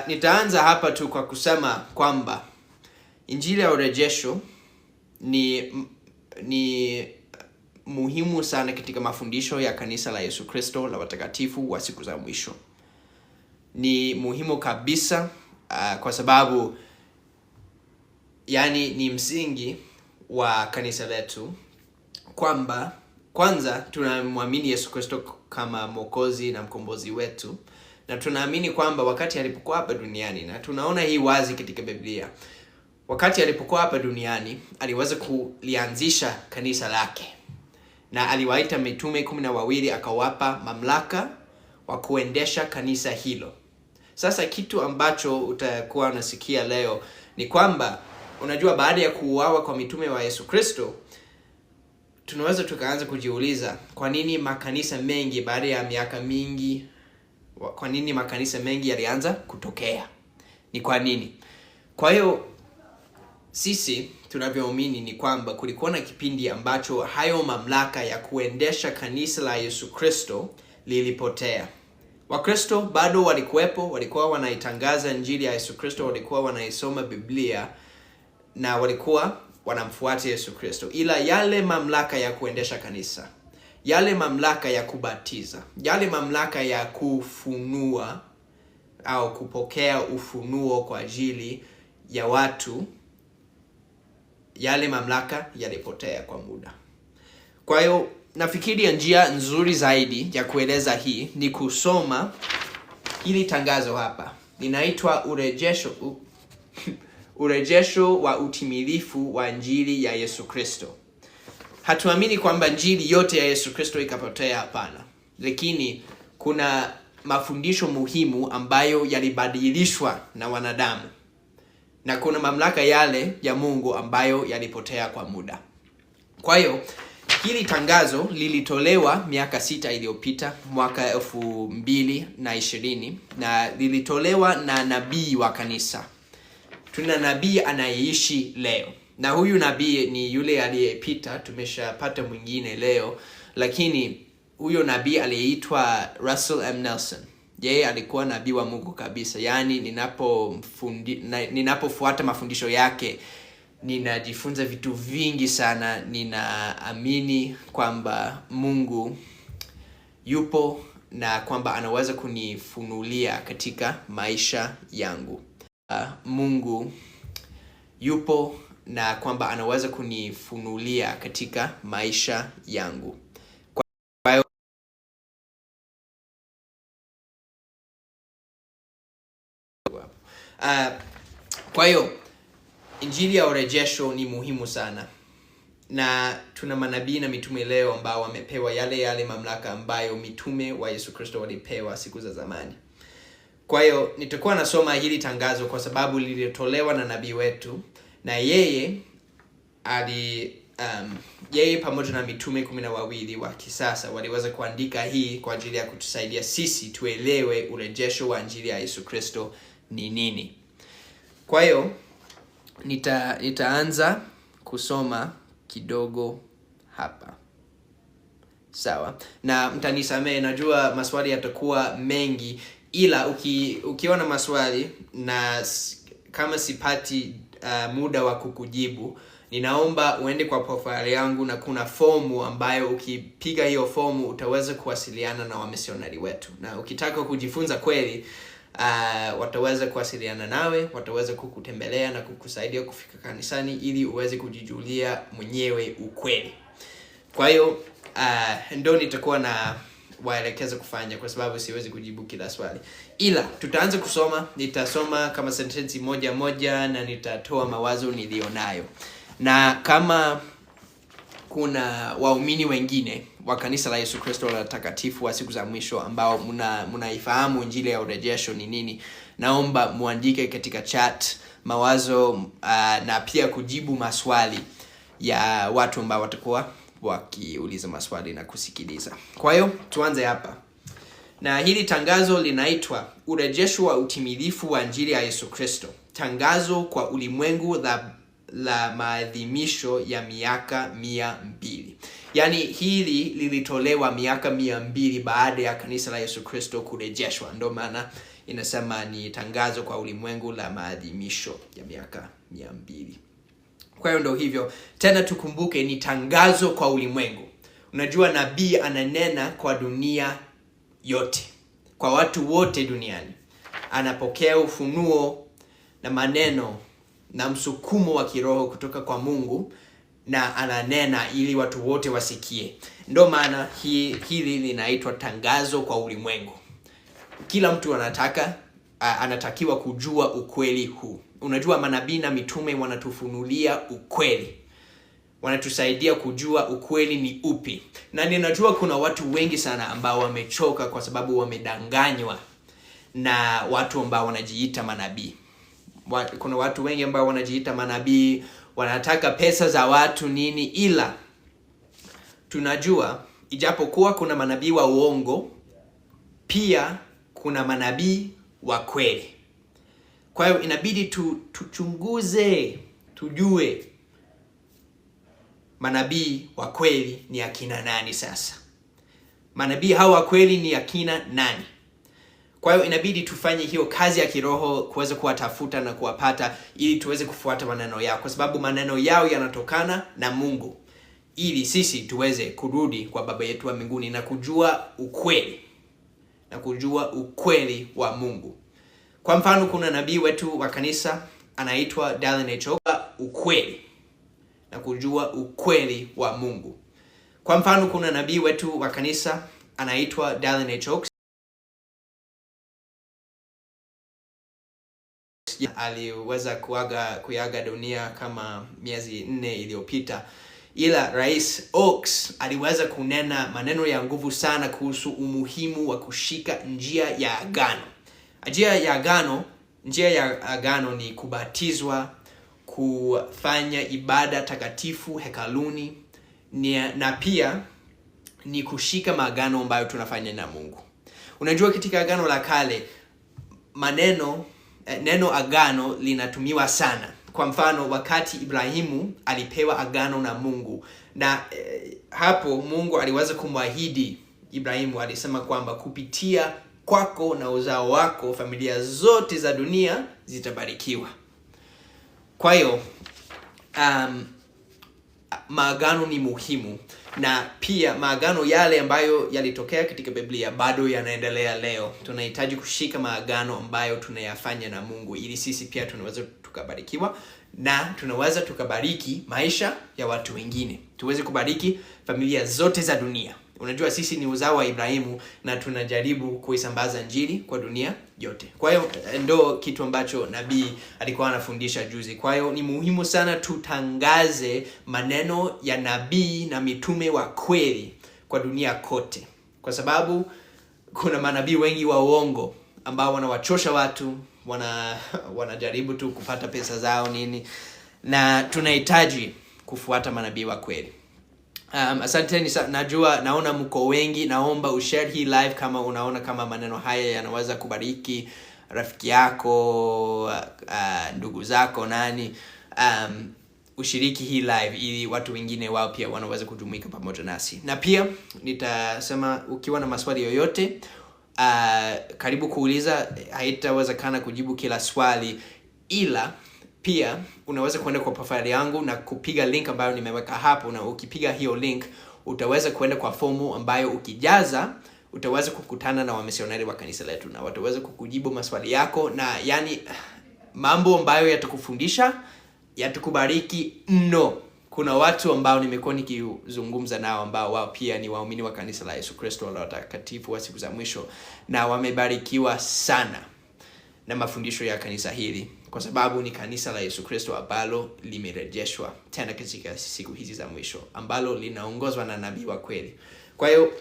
Nitaanza hapa tu kwa kusema kwamba Injili ya urejesho ni muhimu sana katika mafundisho ya kanisa la Yesu Kristo la watakatifu wa siku za mwisho. Ni muhimu kabisa kwa sababu ni msingi wa kanisa letu kwamba kwanza tunamwamini Yesu Kristo kama Mwokozi na mkombozi wetu, na tunaamini kwamba wakati alipokuwa hapa duniani, na tunaona hii wazi katika Biblia, wakati alipokuwa hapa duniani aliweza kulianzisha kanisa lake, na aliwaita mitume 12 akawapa mamlaka wa kuendesha kanisa hilo. Sasa kitu ambacho utakuwa unasikia leo ni kwamba unajua, baada ya kuuawa kwa mitume wa Yesu Kristo, tunaweza tukaanza kujiuliza kwa nini makanisa mengi baada ya miaka mingi, kwa nini makanisa mengi yalianza kutokea? Ni kwa nini? Kwa hiyo sisi tunavyoamini ni kwamba kulikuwa na kipindi ambacho hayo mamlaka ya kuendesha kanisa la Yesu Kristo lilipotea. Wakristo bado walikuwepo, walikuwa wanaitangaza Injili ya Yesu Kristo, walikuwa wanaisoma Biblia na walikuwa wanamfuata Yesu Kristo. Ila yale mamlaka ya kuendesha kanisa, yale mamlaka ya kubatiza, yale mamlaka ya kufunua au kupokea ufunuo kwa ajili ya watu, yale mamlaka yalipotea kwa muda. Kwa hiyo nafikiri njia nzuri zaidi ya kueleza hii ni kusoma hili tangazo hapa. Linaitwa urejesho wa utimilifu wa Injili ya Yesu Kristo. Hatuamini kwamba Injili yote ya Yesu Kristo ikapotea, hapana. Lakini kuna mafundisho muhimu ambayo yalibadilishwa na wanadamu, na kuna mamlaka yale ya Mungu ambayo yalipotea kwa muda. Kwa hiyo hili tangazo lilitolewa miaka 6 iliyopita, mwaka 2020, na lilitolewa na nabii wa kanisa. Tuna nabii anayeishi leo, na huyu nabii ni yule aliyepita. Tumeshapata mwingine leo, lakini huyo nabii aliyeitwa Russell M. Nelson, yeye alikuwa nabii wa Mungu kabisa. Ninapofuata mafundisho yake ninajifunza vitu vingi sana. Ninaamini kwamba Mungu yupo na kwamba anaweza kunifunulia katika maisha yangu. Mungu yupo na kwamba anaweza kunifunulia katika maisha yangu. Kwa hiyo Injili ya urejesho ni muhimu sana, na tuna manabii na mitume leo ambao wamepewa yale mamlaka ambayo mitume wa Yesu Kristo walipewa siku za zamani. Kwa hiyo nitakuwa nasoma hili tangazo kwa sababu lilitolewa na nabii wetu, na yeye pamoja na mitume 12 wa kisasa waliweza kuandika hii kwa ajili ya kutusaidia sisi tuelewe urejesho wa Injili ya Yesu Kristo ni nini. Kwa hiyo nitaanza kusoma kidogo hapa. Sawa? Na mtanisamehe, najua maswali yatakuwa mengi, ila ukiona maswali na kama sipati muda wa kukujibu, ninaomba uende kwa profile yangu, na kuna fomu ambayo ukipiga hiyo fomu utaweza kuwasiliana na wamisionari wetu. Na ukitaka kujifunza kweli, wataweza kuwasiliana nawe, wataweza kukutembelea na kukusaidia kufika kanisani ili uweze kujijulia mwenyewe ukweli. Kwa hiyo ndio nitakuwa na waelekeza kufanya, kwa sababu siwezi kujibu kila swali. Ila tutaanza kusoma, nitasoma kama sentensi moja na nitatoa mawazo nilionayo. Na kama kuna waumini wengine wa kanisa la Yesu Kristo la takatifu wa siku za mwisho ambao mnaifahamu Injili ya urejesho ni nini, naomba muandike katika chat mawazo na pia kujibu maswali ya watu ambao watakuwa wakiuliza maswali na kusikiliza. Kwa hiyo tuanze hapa. Na hili tangazo linaitwa urejesho wa utimilifu wa Injili ya Yesu Kristo, tangazo kwa ulimwengu la maadhimisho ya miaka 200. Yaani hili lilitolewa miaka 200 baada ya kanisa la Yesu Kristo kurejeshwa. Ndio maana inasema ni tangazo kwa ulimwengu la maadhimisho ya miaka 200. Kwa hiyo ndio hivyo. Tena tukumbuke ni tangazo kwa ulimwengu. Unajua nabii ananena kwa dunia yote, kwa watu wote duniani. Anapokea ufunuo na maneno na msukumo wa kiroho kutoka kwa Mungu na ananena ili watu wote wasikie. Ndio maana hili linaitwa tangazo kwa ulimwengu. Kila mtu anatakiwa kujua ukweli huu. Unajua manabii na mitume wanatufunulia ukweli. Wanatusaidia kujua ukweli ni upi. Na ninajua kuna watu wengi sana ambao wamechoka kwa sababu wamedanganywa na watu ambao wanajiita manabii. Kuna watu wengi ambao wanajiita manabii, wanataka pesa za watu nini, ila tunajua ijapokuwa kuna manabii wa uongo, pia kuna manabii wa kweli. Kwa hiyo inabidi tuchunguze, tujue manabii wa kweli ni akina nani sasa. Manabii hawa wa kweli ni akina nani? Kwa hiyo inabidi tufanye hiyo kazi ya kiroho kuweza kuwatafuta na kuwapata ili tuweze kufuata maneno yao, kwa sababu maneno yao yanatokana na Mungu, ili sisi tuweze kurudi kwa Baba yetu wa mbinguni na kujua ukweli wa Mungu. Kwa mfano kuna nabii wetu wa kanisa anaitwa Dallin H. Oaks, ukweli na kujua ukweli wa Mungu. Kwa mfano kuna nabii wetu wa kanisa anaitwa Dallin H. Oaks. Aliweza kuaga dunia kama miezi 4 iliyopita. Ila Rais Oaks aliweza kunena maneno ya nguvu sana kuhusu umuhimu wa kushika njia ya agano. Njia ya agano ni kubatizwa, kufanya ibada takatifu hekaluni, na pia ni kushika maagano ambayo tunafanya na Mungu. Unajua katika agano la kale neno agano linatumiwa sana. Kwa mfano wakati Ibrahimu alipewa agano na Mungu, na hapo Mungu aliweza kumwahidi Ibrahimu, alisema kwamba kupitia kwako na uzao wako familia zote za dunia zitabarikiwa. Kwa hiyo maagano ni muhimu, na pia maagano yale ambayo yalitokea katika Biblia bado yanaendelea leo. Tunahitaji kushika maagano ambayo tunayafanya na Mungu ili sisi pia tunaweza tukabarikiwa na tunaweza tukabariki maisha ya watu wengine. Tuweze kubariki familia zote za dunia. Unajua sisi ni uzao wa Ibrahimu na tunajaribu kuisambaza injili kwa dunia yote. Kwa hiyo ndo kitu ambacho nabii alikuwa anafundisha juzi. Kwa hiyo ni muhimu sana tutangaze maneno ya nabii na mitume wa kweli kwa dunia kote. Kwa sababu kuna manabii wengi wa uongo ambao wanawachosha watu, wanajaribu tu kupata pesa zao nini, na tunahitaji kufuata manabii wa kweli. Asanteni sana. Naona mko wengi. Naomba ushare hii live kama unaona kama maneno haya yanaweza kubariki rafiki yako, ndugu zako, nani. Ushiriki hii live ili watu wengine wao pia wanaweza kujumuika pamoja nasi. Na pia nitasema ukiwa na maswali yoyote, karibu kuuliza. Haitawezekana kujibu kila swali, ila pia unaweza kwenda kwa profile yangu na kupiga link ambayo nimeweka hapo, na ukipiga hiyo link utaweza kwenda kwa fomu ambayo ukijaza utaweza kukutana na wamisionari wa kanisa letu, na wataweza kukujibu maswali yako, na yani mambo ambayo yatakufundisha, yatakubariki mno. Kuna watu ambao nimekuwa nikizungumza nao ambao wao pia ni waumini wa kanisa la Yesu Kristo la watakatifu wa siku za mwisho, na wamebarikiwa sana na mafundisho ya kanisa hili, kwa sababu ni kanisa la Yesu Kristo ambalo limerejeshwa tena katika siku hizi za mwisho, ambalo linaongozwa na nabii wa kweli. Kwa hiyo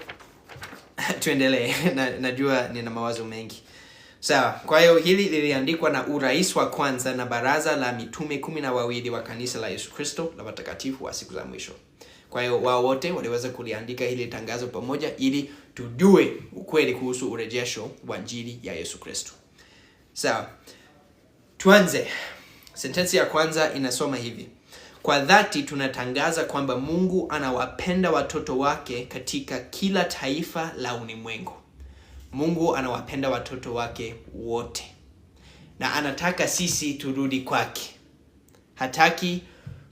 tuendelee. Najua nina mawazo mengi. Sawa. Kwa hiyo hili liliandikwa na urais wa kwanza na baraza la mitume 12 wa kanisa la Yesu Kristo la watakatifu wa siku za mwisho. Kwa hiyo wao wote waliweza kuliandika hili tangazo pamoja ili tujue ukweli kuhusu urejesho wa injili ya Yesu Kristo. Sawa. Tuanze. Sentensi ya kwanza inasoma hivi: kwa dhati tunatangaza kwamba Mungu anawapenda watoto wake katika kila taifa la ulimwengu. Mungu anawapenda watoto wake wote. Na anataka sisi turudi kwake. Hataki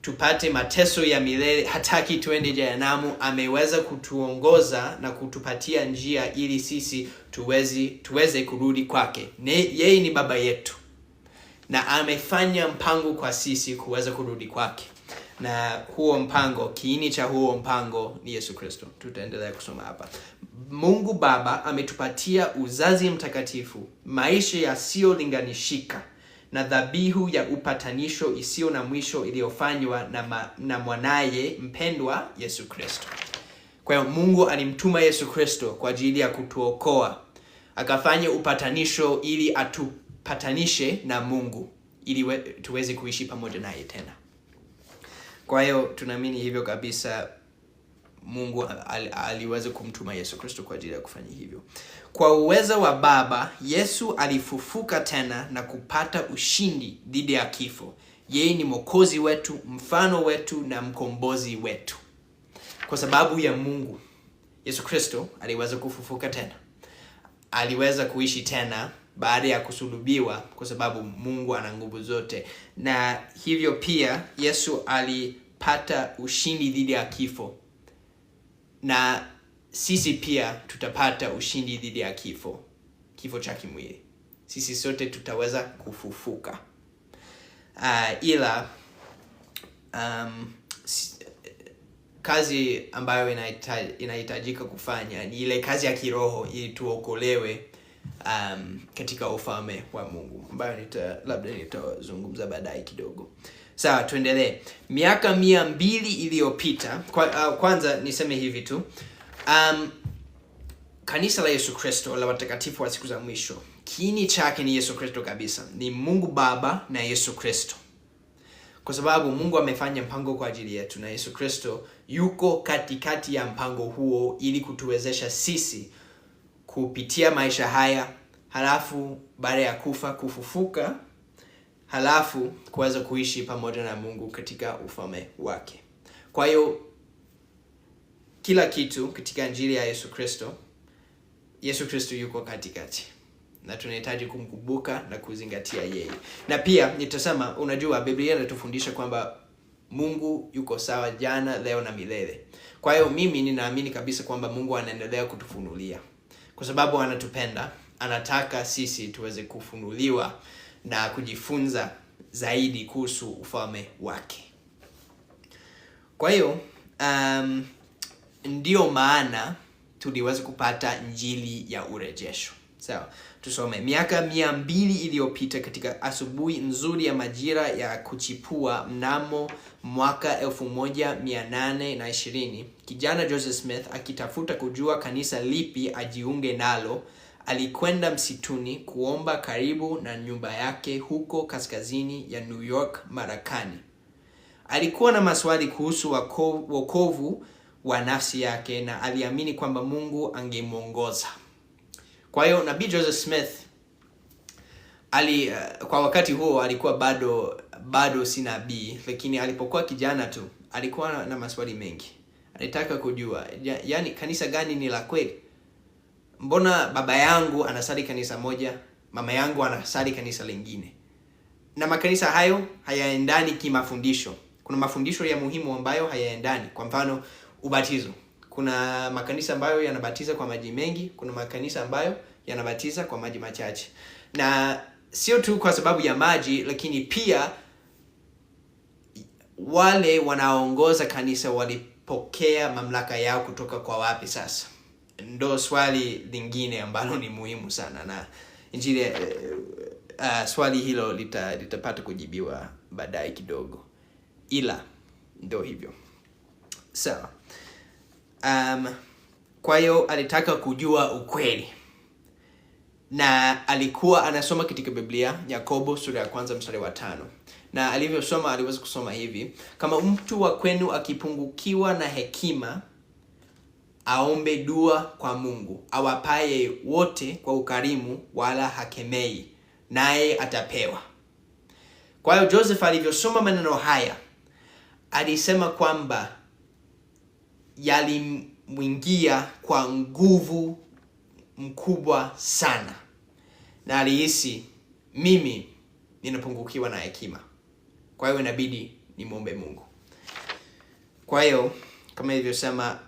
tupate mateso ya milele, hataki tuende jehanamu. Ameweza kutuongoza na kutupatia njia ili sisi tuweze kurudi kwake. Yeye ni baba yetu. Na amefanya mpango kwa sisi kuweza kurudi kwake. Na huo mpango, kiini cha huo mpango ni Yesu Kristo. Tutaendelea kusoma hapa. Mungu Baba ametupatia uzazi mtakatifu, maisha yasiyolinganishika, na dhabihu ya upatanisho isiyo na mwisho iliyofanywa na mwanaye mpendwa Yesu Kristo. Kwa hiyo Mungu alimtuma Yesu Kristo kwa ajili ya kutuokoa. Akafanya upatanisho ili atupatanishe na Mungu, ili tuweze kuishi pamoja naye tena. Kwa hiyo tunaamini hivyo kabisa, Mungu aliweza kumtuma Yesu Kristo kwa ajili ya kufanya hivyo. Kwa uwezo wa Baba, Yesu alifufuka tena na kupata ushindi dhidi ya kifo. Yeye ni Mwokozi wetu, mfano wetu na mkombozi wetu. Kwa sababu ya Mungu, Yesu Kristo aliweza kufufuka tena. Aliweza kuishi tena baada ya kusulubiwa, kwa sababu Mungu ana nguvu zote. Na hivyo pia Yesu alipata ushindi dhidi ya kifo. Na sisi pia tutapata ushindi dhidi ya kifo cha kimwili. Sisi sote tutaweza kufufuka. Ila kazi ambayo inahitajika kufanya ni ile kazi ya kiroho, ili tuokolewe katika ufalme wa Mungu, ambayo labda nitazungumza baadaye kidogo. Sawa, tuendelee. Miaka 200 iliyopita, kwanza niseme hivi tu. Kanisa la Yesu Kristo la watakatifu wa siku za mwisho, kiini chake ni Yesu Kristo kabisa. Ni Mungu Baba na Yesu Kristo. Kwa sababu Mungu amefanya mpango kwa ajili yetu, na Yesu Kristo yuko katikati ya mpango huo ili kutuwezesha sisi kupitia maisha haya, halafu baada ya kufa kufufuka, halafu kuweza kuishi pamoja na Mungu katika ufalme wake. Kwa hiyo kila kitu katika Injili ya Yesu Kristo yuko katikati. Na tunahitaji kumkumbuka na kuzingatia yeye. Na pia nitasema, unajua Biblia inatufundisha kwamba Mungu yuko sawa jana, leo na milele. Kwa hiyo mimi ninaamini kabisa kwamba Mungu anaendelea kutufunulia. Kwa sababu anatupenda, anataka sisi tuweze kufunuliwa na kujifunza zaidi kuhusu ufalme wake. Kwa hiyo ndio maana tuliweza kupata Injili ya urejesho. Sawa, tusome. Miaka 200 iliyopita, katika asubuhi nzuri ya majira ya kuchipua mnamo mwaka 1820, kijana Joseph Smith, akitafuta kujua kanisa lipi ajiunge nalo, alikwenda msituni kuomba karibu na nyumba yake huko kaskazini ya New York, Marekani. Alikuwa na maswali kuhusu wokovu wa nafsi yake, na aliamini kwamba Mungu angemuongoza. Kwa hiyo Nabii Joseph Smith kwa wakati huo alikuwa bado si nabii, lakini alipokuwa kijana tu alikuwa na maswali mengi. Alitaka kujua, yani kanisa gani ni la kweli? Mbona baba yangu anasali kanisa moja, mama yangu anasali kanisa lingine? Na makanisa hayo hayaendani kimafundisho. Kuna mafundisho ya muhimu ambayo hayaendani. Kwa mfano, ubatizo. Kuna makanisa ambayo yanabatiza kwa maji mengi, kuna makanisa ambayo yanabatiza kwa maji machache. Na sio tu kwa sababu ya maji, lakini pia wale wanaongoza kanisa walipokea mamlaka yao kutoka kwa wapi sasa? Ndo swali lingine ambalo ni muhimu sana, na Injili swali hilo litapata kujibiwa baadaye kidogo. Ila ndo hivyo. Sawa. Kwa hiyo alitaka kujua ukweli. Na alikuwa anasoma katika Biblia, Yakobo sura ya 1 mstari wa 5. Na alivyosoma, aliweza kusoma hivi: kama mtu wa kwenu akipungukiwa na hekima, aombe dua kwa Mungu, awapaye wote kwa ukarimu, wala hakemei, naye atapewa. Kwa hiyo Joseph alivyosoma maneno haya, alisema kwamba yalimwingia kwa nguvu mkubwa sana, na alihisi mimi ninapungukiwa na hekima, kwa hiyo inabidi nimwombe Mungu. Kwa hiyo kama ilivyosema,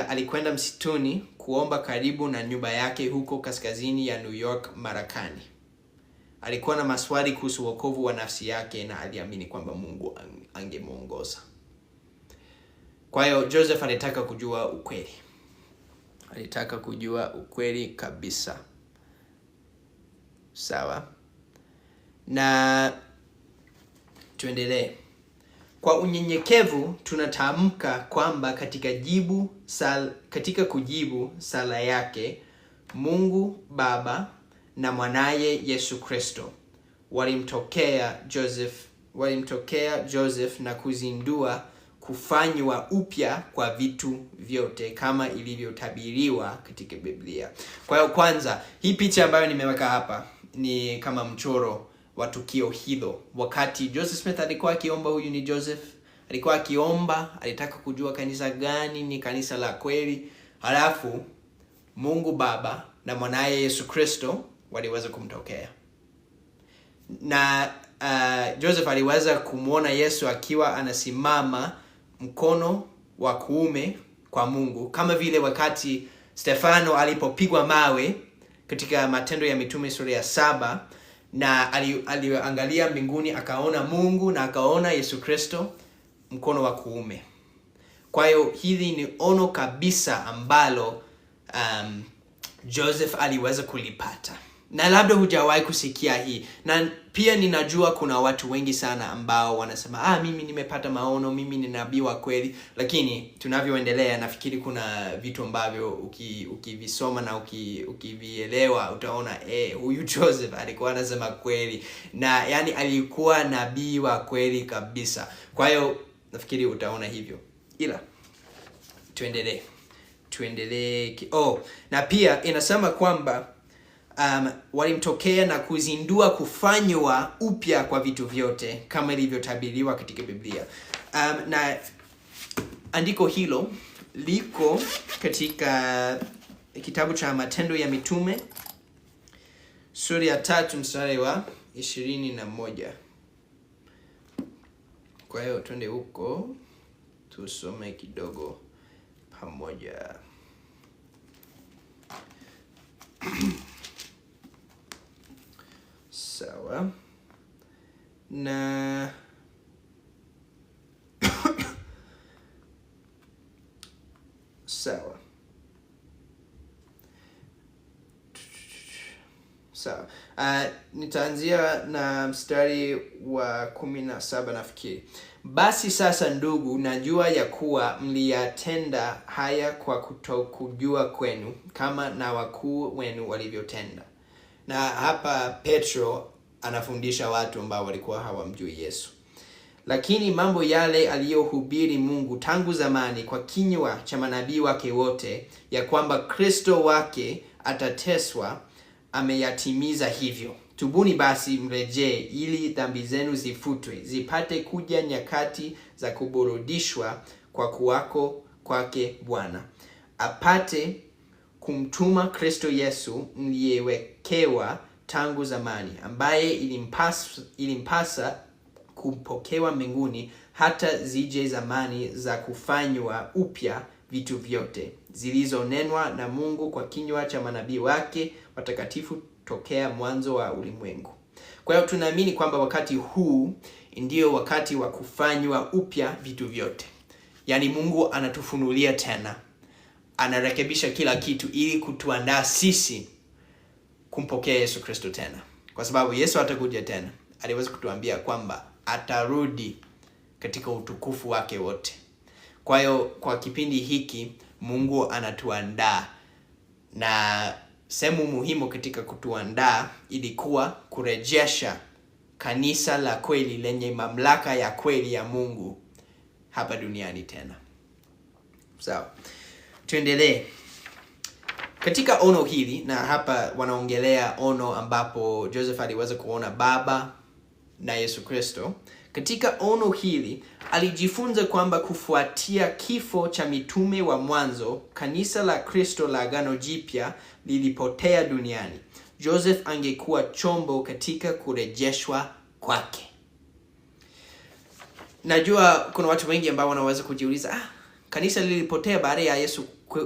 alikwenda msituni kuomba karibu na nyumba yake huko kaskazini ya New York, Marekani. Alikuwa na maswali kuhusu wokovu wa nafsi yake na aliamini kwamba Mungu angemuongoza. Kwa hiyo Joseph alitaka kujua ukweli. Alitaka kujua ukweli kabisa. Sawa. Na tuendelee. Kwa unyenyekevu tunatamka kwamba katika kujibu sala yake, Mungu Baba na mwanaye Yesu Kristo walimtokea Joseph na kuzindua kufanywa upya kwa vitu vyote kama ilivyotabiriwa katika Biblia. Kwa hiyo kwanza, hii picha ambayo nimeweka hapa ni kama mchoro wa tukio hilo. Wakati Joseph Smith alikuwa akiomba, huyu ni Joseph, alikuwa akiomba, alitaka kujua kanisa gani ni kanisa la kweli. Halafu Mungu Baba na mwanaye Yesu Kristo waliweza kumtokea. Na Joseph aliweza kumwona Yesu akiwa anasimama mkono wa kuume kwa Mungu, kama vile wakati Stefano alipopigwa mawe katika Matendo ya Mitume sura ya 7, na aliangalia mbinguni akaona Mungu na akaona Yesu Kristo mkono wa kuume. Kwa hiyo hili ni ono kabisa ambalo Joseph aliweza kulipata. Na labda hujawahi kusikia hii. Na pia ninajua kuna watu wengi sana ambao wanasema, mimi nimepata maono, mimi ni nabii wa kweli. Lakini tunavyoendelea nafikiri kuna vitu ambavyo ukivisoma na ukivielewa utaona huyu Joseph alikuwa anasema kweli. Na yani alikuwa nabii wa kweli kabisa. Kwa hiyo nafikiri utaona hivyo. Ila tuendelee. Na pia inasema kwamba walimtokea na kuzindua kufanywa upya kwa vitu vyote kama ilivyotabiriwa katika Biblia. Na andiko hilo liko katika kitabu cha Matendo ya Mitume sura ya 3 mstari wa 21. Kwa hiyo twende huko tusome kidogo pamoja. Sawa. Na sawa. Nitaanzia na mstari wa 17 nafikiri. Basi sasa ndugu, najua ya kuwa mliyatenda haya kwa kutokujua kwenu, kama na wakuu wenu walivyotenda. Na hapa Petro anafundisha watu ambao walikuwa hawamjui Yesu. Lakini mambo yale aliyohubiri Mungu tangu zamani kwa kinywa cha manabii wake wote, ya kwamba Kristo wake atateswa, ameyatimiza hivyo. Tubuni basi mrejee, ili dhambi zenu zifutwe, zipate kuja nyakati za kuburudishwa kwa kuwako kwake Bwana, apate kumtuma Kristo Yesu mliyewekewa tangu zamani, ambaye ilimpasa kumpokewa mbinguni, hata zije zamani za kufanywa upya vitu vyote, zilizonenwa na Mungu kwa kinywa cha manabii wake watakatifu tokea mwanzo wa ulimwengu. Kwa hiyo tunaamini kwamba wakati huu ndio wakati wa kufanywa upya vitu vyote. Yaani Mungu anatufunulia tena, anarekebisha kila kitu ili kutuandaa sisi kumpokea Yesu Kristo tena. Kwa sababu Yesu atakuja tena. Aliweza kutuambia kwamba atarudi katika utukufu wake wote. Kwa hiyo kwa kipindi hiki Mungu anatuandaa, na sehemu muhimu katika kutuandaa ilikuwa kurejesha kanisa la kweli lenye mamlaka ya kweli ya Mungu hapa duniani tena. Sawa. Tuendelee. Katika ono hili, na hapa wanaongelea ono ambapo Joseph aliweza kuona Baba na Yesu Kristo. Katika ono hili alijifunza kwamba kufuatia kifo cha mitume wa mwanzo, kanisa la Kristo la Agano Jipya lilipotea duniani. Joseph angekuwa chombo katika kurejeshwa kwake. Najua kuna watu wengi ambao wanaweza kujiuliza, kanisa lilipotea baada ya Yesu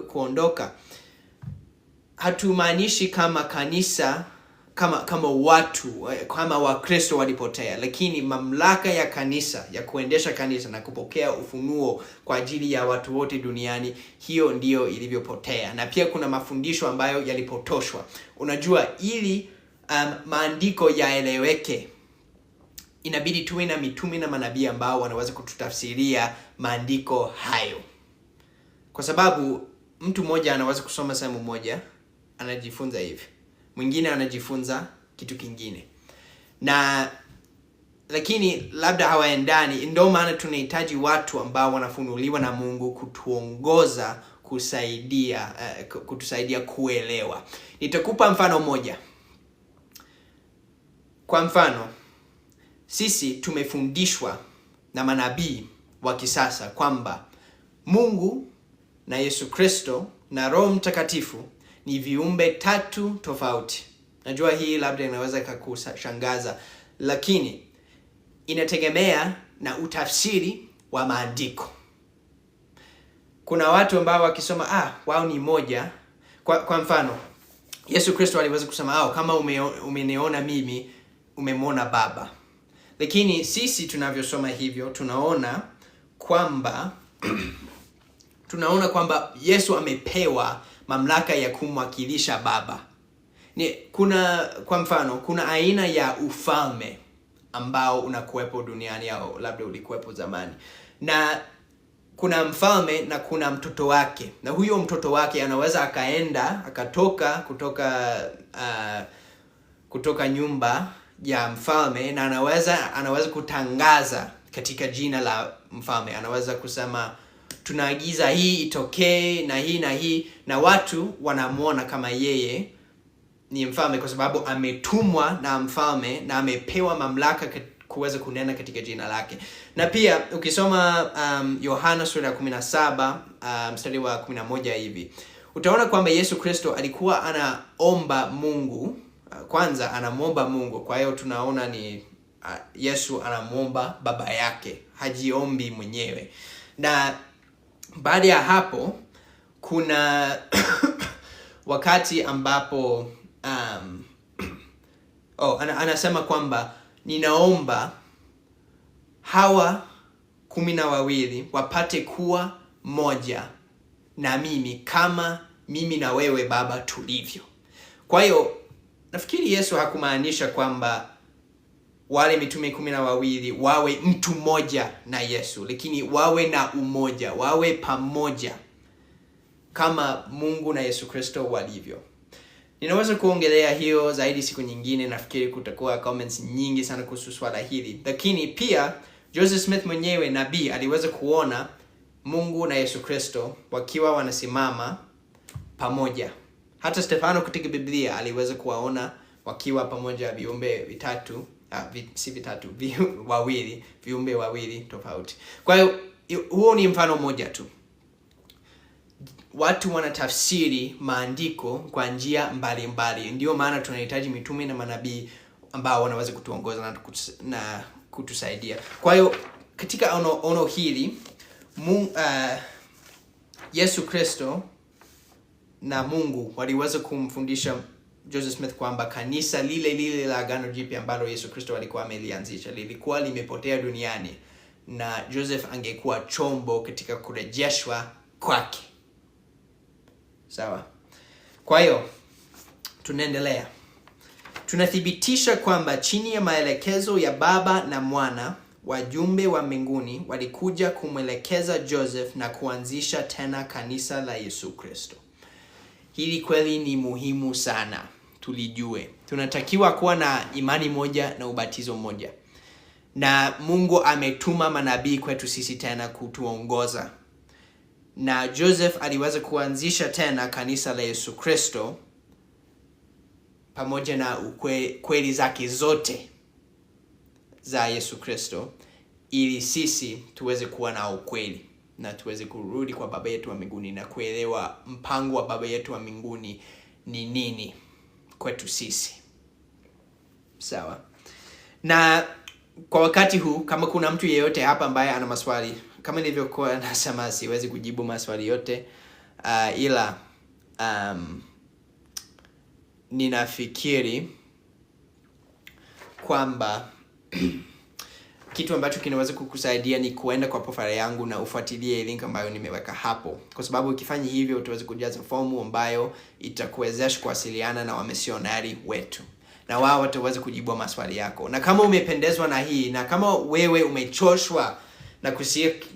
kuondoka. Hatumaanishi kama kanisa kama watu kama Wakristo walipotea, lakini mamlaka ya kanisa ya kuendesha kanisa na kupokea ufunuo kwa ajili ya watu wote duniani, hiyo ndio ilivyopotea. Na pia kuna mafundisho ambayo yalipotoshwa. Unajua, ili maandiko yaeleweke, inabidi tuwe na mitume na manabii ambao wanaweza kututafsiria maandiko hayo. Kwa sababu mtu mmoja anaweza kusoma sehemu moja, anajifunza hivi. Mwingine anajifunza kitu kingine. Lakini labda hawaendani. Ndio maana tunahitaji watu ambao wanafunuliwa na Mungu kutuongoza, kutusaidia kuelewa. Nitakupa mfano moja. Kwa mfano, sisi tumefundishwa na manabii wa kisasa kwamba Mungu na Yesu Kristo na Roho Mtakatifu ni viumbe tatu tofauti. Najua hii labda inaweza kukushangaza, lakini inategemea na utafsiri wa maandiko. Kuna watu ambao wakisoma wao ni moja. Kwa mfano, Yesu Kristo aliweza kusema kama umeniona mimi, umemwona Baba. Lakini sisi tunavyosoma hivyo tunaona kwamba Yesu amepewa mamlaka ya kumwakilisha Baba. Kwa mfano, kuna aina ya ufalme ambao unakuwepo duniani au labda ulikuwepo zamani. Na kuna mfalme na kuna mtoto wake. Na huyo mtoto wake anaweza akatoka kutoka nyumba ya mfalme, na anaweza kutangaza katika jina la mfalme. Anaweza kusema, tunaagiza hii itokee na hii na hii, na watu wanamuona kama yeye ni mfalme kwa sababu ametumwa na mfalme na amepewa mamlaka kuweza kunena katika jina lake. Na pia ukisoma Yohana sura ya 17 mstari wa 11 hivi, utaona kwamba Yesu Kristo alikuwa anaomba Mungu. Kwanza anamuomba Mungu. Kwa hiyo tunaona ni Yesu anamuomba Baba yake, hajiombi mwenyewe. Na baada ya hapo kuna wakati ambapo anasema kwamba ninaomba hawa 12 wapate kuwa moja na mimi kama mimi na wewe Baba tulivyo. Kwa hiyo nafikiri Yesu hakumaanisha kwamba wale mitume 12 wawe mtu mmoja na Yesu, lakini wawe na umoja, wawe pamoja kama Mungu na Yesu Kristo walivyo. Ninaweza kuongelea hiyo zaidi siku nyingine. Nafikiri kutakuwa comments nyingi sana kuhusu swala hili. Lakini pia Joseph Smith mwenyewe nabii aliweza kuona Mungu na Yesu Kristo wakiwa wanasimama pamoja. Hata Stefano katika Biblia aliweza kuwaona wakiwa pamoja viumbe vitatu, viumbe wawili tofauti. Kwa hiyo huo ni mfano mmoja tu. Watu wanatafsiri maandiko kwa njia mbalimbali. Ndio maana tunahitaji mitume na manabii ambao wanaweza kutuongoza na kutusaidia. Kwa hiyo katika ono hili Yesu Kristo na Mungu waliweza kumfundisha Joseph Smith kwamba kanisa lile la Agano Jipya ambalo Yesu Kristo alikuwa amelianzisha lilikuwa limepotea duniani, na Joseph angekuwa chombo katika kurejeshwa kwake. Sawa. Kwa hiyo tunaendelea. Tunathibitisha kwamba chini ya maelekezo ya Baba na Mwana, wajumbe wa mbinguni walikuja kumwelekeza Joseph na kuanzisha tena kanisa la Yesu Kristo. Hili kweli ni muhimu sana tulijue. Tunatakiwa kuwa na imani moja na ubatizo moja. Na Mungu ametuma manabii kwetu sisi tena kutuongoza. Na Joseph aliweza kuanzisha tena kanisa la Yesu Kristo pamoja na kweli zake zote za Yesu Kristo ili sisi tuweze kuwa na ukweli na tuweze kurudi kwa Baba yetu wa mbinguni na kuelewa mpango wa Baba yetu wa mbinguni ni nini kwetu sisi. Sawa. Na kwa wakati huu, kama kuna mtu yeyote hapa ambaye ana maswali, kama nilivyokuwa nasema siwezi kujibu maswali yote, ila ninafikiri kwamba kitu ambacho kinaweza kukusaidia ni kuenda kwa profile yangu na ufuatilie link ambayo nimeweka hapo. Kwa sababu ukifanya hivyo utaweza kujaza fomu ambayo itakuwezesha kuwasiliana na wamisionari wetu. Na wao wataweza kujibu maswali yako. Na kama umependezwa na hii, na kama wewe umechoshwa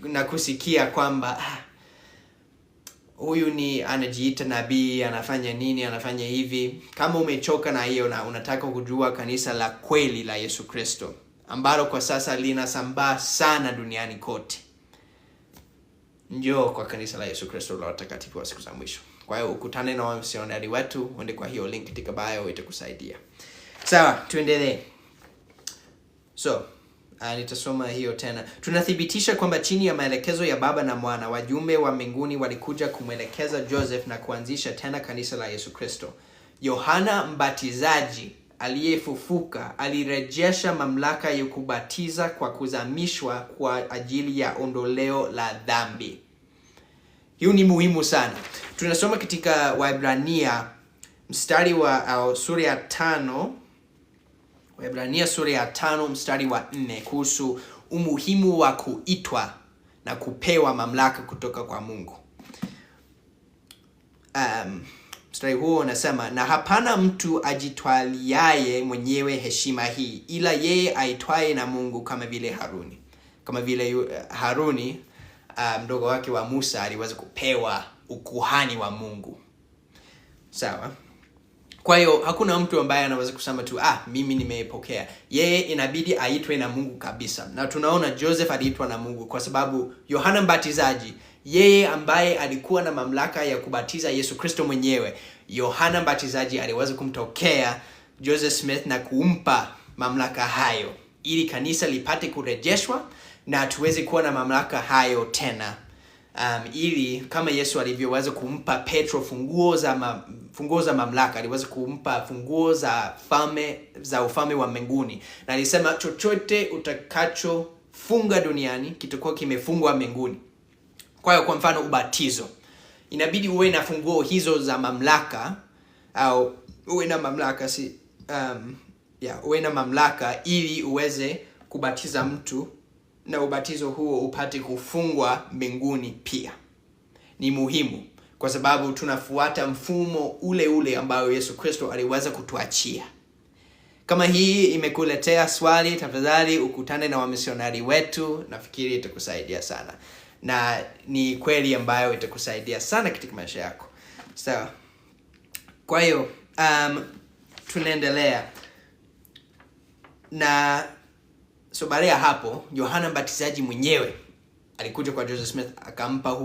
na kusikia kwamba huyu ni anajiita nabii, anafanya nini, anafanya hivi. Kama umechoka na hiyo na unataka kujua kanisa la kweli la Yesu Kristo, ambalo kwa sasa linasambaa sana duniani kote, njoo kwa kanisa la Yesu Kristo la watakatifu wa siku za mwisho. Kwa hiyo ukutane na wamisionari wetu, uende kwa hiyo link katika bio, itakusaidia. Sawa, tuendelee. So, nitasoma hiyo tena. Tunathibitisha kwamba chini ya maelekezo ya Baba na Mwana, wajumbe wa mbinguni walikuja kumwelekeza Joseph na kuanzisha tena kanisa la Yesu Kristo. Yohana Mbatizaji aliyefufuka alirejesha mamlaka ya kubatiza kwa kuzamishwa kwa ajili ya ondoleo la dhambi. Hiyo ni muhimu sana. Tunasoma katika Waebrania mstari wa sura ya 5, Waebrania sura ya 5 mstari wa 4 kuhusu umuhimu wa kuitwa na kupewa mamlaka kutoka kwa Mungu. Mstari huo unasema, na hapana mtu ajitwaliaye mwenyewe heshima hii ila yeye aitwaye na Mungu, kama vile Haruni. Kama vile Haruni mdogo wake wa Musa aliweza kupewa ukuhani wa Mungu. Sawa? Kwa hiyo hakuna mtu ambaye anaweza kusema tu mimi nimepokea. Yeye inabidi aitwe na Mungu kabisa. Na tunaona Joseph aliitwa na Mungu kwa sababu Yohana Mbatizaji, yeye ambaye alikuwa na mamlaka ya kubatiza Yesu Kristo mwenyewe, Yohana Mbatizaji aliweza kumtokea Joseph Smith na kumpa mamlaka hayo ili kanisa lipate kurejeshwa na tuweze kuwa na mamlaka hayo tena. Ili kama Yesu alivyoweza kumpa Petro funguo za mamlaka, aliweza kumpa funguo za ufalme wa mbinguni, na alisema chochote utakachofunga duniani kitakuwa kimefungwa mbinguni. Kwa hiyo kwa mfano ubatizo, inabidi uwe na funguo hizo za mamlaka, au uwe na mamlaka uwe na mamlaka ili uweze kubatiza mtu na ubatizo huo upate kufungwa mbinguni pia. Ni muhimu kwa sababu tunafuata mfumo ule ambao Yesu Kristo aliweza kutuachia. Kama hii imekuletea swali, tafadhali ukutane na wamisionari wetu, nafikiri itakusaidia sana. Na ni kweli ambayo itakusaidia sana katika maisha yako. So, kwa hiyo tunaendelea. Na so baada ya hapo, Yohana Mbatizaji mwenyewe alikuja kwa Joseph Smith akampa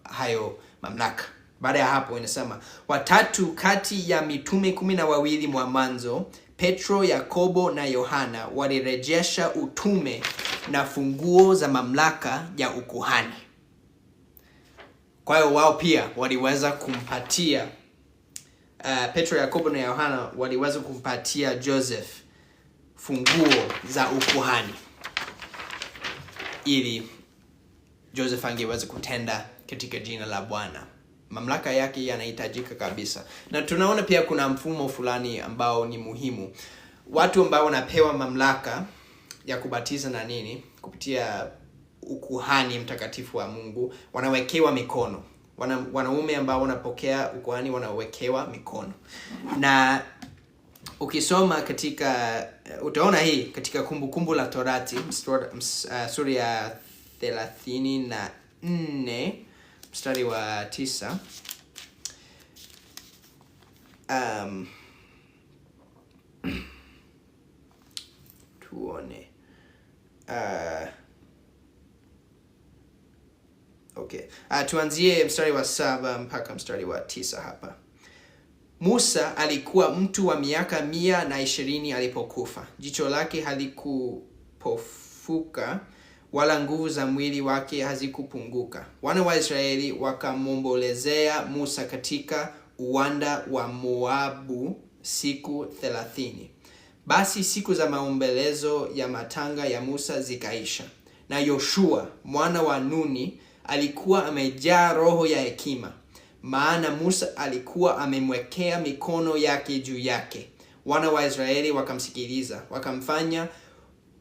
hayo mamlaka. Baada ya hapo inasema, watatu kati ya mitume 12 mwa mwanzo, Petro, Yakobo na Yohana, walirejesha utume na funguo za mamlaka ya ukuhani. Kwa hiyo wao pia waliweza kumpatia Petro, Yakobo na Yohana waliweza kumpatia Joseph funguo za ukuhani ili Joseph angeweza kutenda katika jina la Bwana. Mamlaka yake yanahitajika kabisa. Na tunaona pia kuna mfumo fulani ambao ni muhimu. Watu ambao wanapewa mamlaka ya kubatiza na nini kupitia ukuhani mtakatifu wa Mungu wanawekewa mikono. Wanaume ambao wanapokea ukuhani wanawekewa mikono. Na ukisoma katika utaona hii katika Kumbukumbu la Torati sura ya 34 mstari wa 9. Tuone. Okay. Tuanzie mstari wa 7 mpaka mstari wa 9 hapa. Musa alikuwa mtu wa miaka 120 alipokufa. Jicho lake halikupofuka wala nguvu za mwili wake hazikupunguka. Wana wa Israeli wakamwombolezea Musa katika uwanda wa Moabu siku 30. Basi siku za maombolezo ya matanga ya Musa zikaisha. Na Yoshua mwana wa Nuni alikuwa amejaa roho ya hekima, maana Musa alikuwa amemwekea mikono yake juu yake. Wana wa Israeli wakamsikiliza, wakamfanya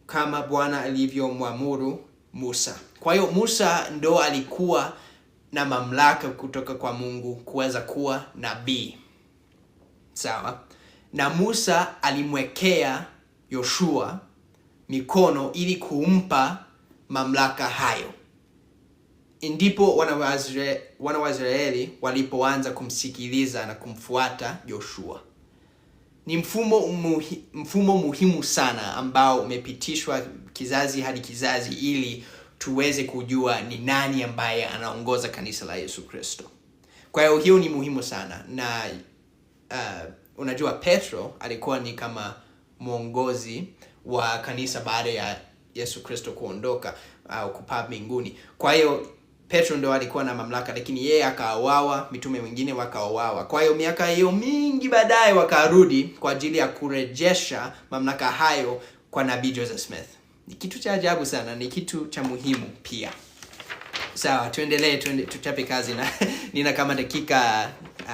kama Bwana alivyomwamuru Musa. Kwa hiyo Musa ndo alikuwa na mamlaka kutoka kwa Mungu kuweza kuwa nabii. Sawa? Na Musa alimwekea Yoshua mikono ili kumpa mamlaka hayo. Ndipo wana wa Israeli walipoanza kumsikiliza na kumfuata Yoshua. Ni mfumo muhimu sana ambao umepitishwa kizazi hadi kizazi ili tuweze kujua ni nani ambaye anaongoza kanisa la Yesu Kristo. Kwa hiyo ni muhimu sana. Na unajua Petro alikuwa ni kama mwongozi wa kanisa baada ya Yesu Kristo kuondoka au kupaa mbinguni. Kwa hiyo Petro ndo alikuwa na mamlaka, lakini yeye akauawa, mitume wengine wakauawa. Kwa hiyo miaka hiyo mingi baadaye wakarudi kwa ajili ya kurejesha mamlaka hayo kwa nabii Joseph Smith. Ni kitu cha ajabu sana, ni kitu cha muhimu pia. Sawa, tuendelee, tuchape kazi na nina kama dakika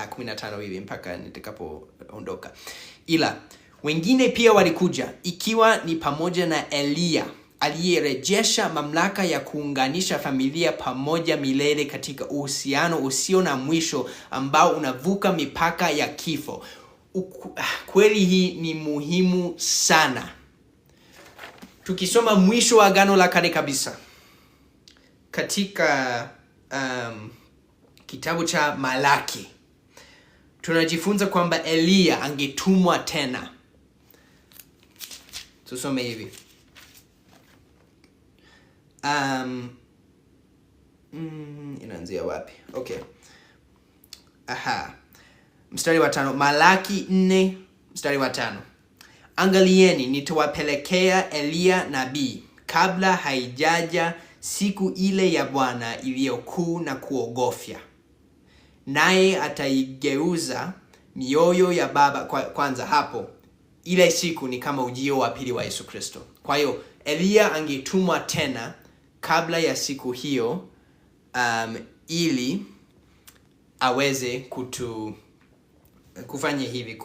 15 hivi mpaka nitakapoondoka. Ila wengine pia walikuja, ikiwa ni pamoja na Elia aliyerejesha mamlaka ya kuunganisha familia pamoja milele katika uhusiano usio na mwisho ambao unavuka mipaka ya kifo. Kweli hii ni muhimu sana. Tukisoma mwisho wa Agano la Kale kabisa, katika kitabu cha Malaki, tunajifunza kwamba Elia angetumwa tena. Tusome hivi. Inaanzia wapi? Okay. Mstari wa 5. Malaki 4 mstari wa 5. Angalieni, nitawapelekea Elia nabii kabla haijaja siku ile ya Bwana iliyokuu na kuogofya. Naye ataigeuza mioyo ya baba. Kwanza hapo, ile siku ni kama ujio wa pili wa Yesu Kristo. Kwa hiyo Elia angetumwa tena kabla ya siku hiyo, ili aweze kufanya hivi.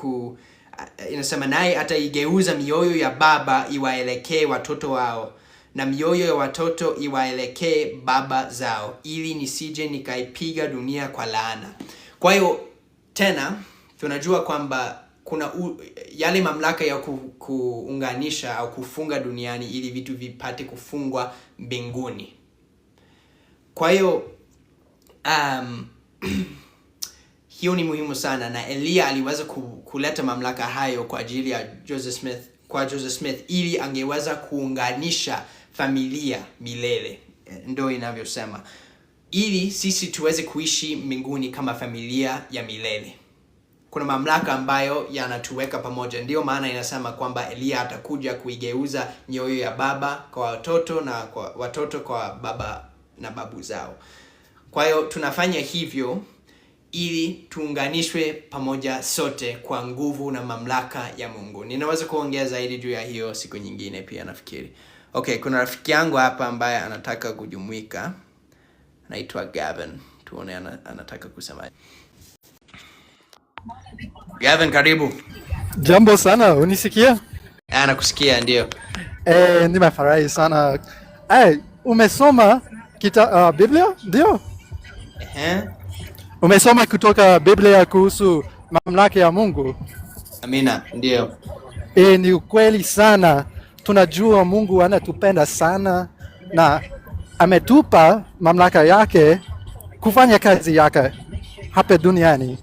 Inasema naye ataigeuza mioyo ya baba iwaelekee watoto wao, na mioyo ya watoto iwaelekee baba zao, ili nisije nikaipiga dunia kwa laana. Kwa hiyo tena tunajua kwamba kuna yale mamlaka ya kuunganisha au kufunga duniani ili vitu vipate kufungwa mbinguni. Kwa hiyo hiyo ni muhimu sana, na Elia aliweza kuleta mamlaka hayo kwa ajili ya Joseph Smith ili angeweza kuunganisha familia milele. Ndio inavyosema, ili sisi tuweze kuishi mbinguni kama familia ya milele. Kuna mamlaka ambayo yanatuweka pamoja. Ndio maana inasema kwamba Elia atakuja kuigeuza nyoyo ya baba kwa watoto na kwa watoto kwa baba na babu zao. Kwa hiyo tunafanya hivyo ili tuunganishwe pamoja sote kwa nguvu na mamlaka ya Mungu. Ninaweza kuongea zaidi juu ya hiyo siku nyingine pia nafikiri. Okay, kuna rafiki yangu hapa ambaye anataka kujumuika. Anaitwa Gavin. Tuone anataka kusema. Gavin, karibu. Jambo sana, unisikia? Nakusikia, ndio. Nimefurahi sana. Umesoma Biblia? Ndio? Umesoma kutoka Biblia kuhusu mamlaka ya Mungu? Amina, ndio. Ni ukweli sana. Tunajua Mungu anatupenda sana na ametupa mamlaka yake kufanya kazi yake hapa duniani.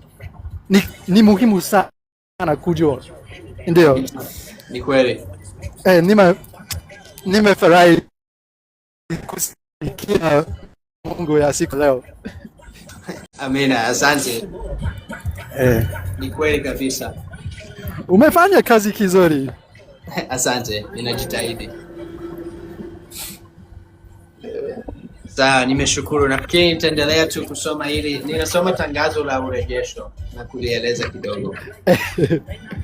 Ni muhimu sana kujua. Ndio. Ni kweli. Nimefurahi kusikia Mungu ya siku leo. Amina, asante. Ni kweli kabisa. Umefanya kazi kizuri. Asante, ninajitahidi. Sawa, nimeshukuru. Nafikiri nitaendelea tu kusoma hili. Ninasoma tangazo la urejesho na kulieleza kidogo.